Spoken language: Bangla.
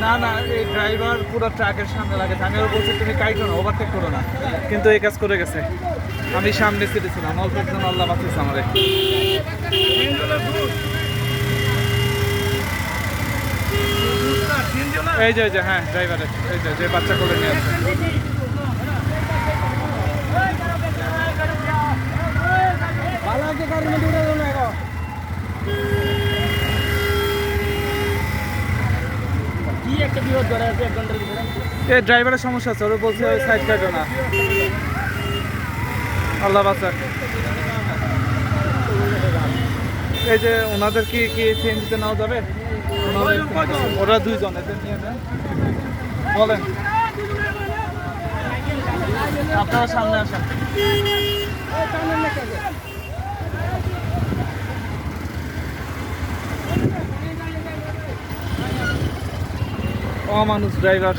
না না, এই ড্রাইভার পুরো ট্রাকের সামনে লাগাইছে। আমি ওর বলছি তুমি কাইটো না, ওভারটেক করো না, কিন্তু এই কাজ করে গেছে। আমি সামনে সিটে ছিলাম, অল্প একজন আল্লাহ বাঁচিয়েছে আমারে। এই যে হ্যাঁ ড্রাইভারের, এই যে বাচ্চা করে নিয়ে আসছে। এই ড্রাইভারের সমস্যা আছে, ওরা বলছে ওই সাইড কাটো না, আল্লাহ বাঁচাক। এই যে ওনাদের কি সিএনজিতে নেওয়া যাবে? ওরা দুইজন, এদের নিয়ে নেন, বলেন আপনারা সামনে আসেন। অমানুষ ড্রাইভার।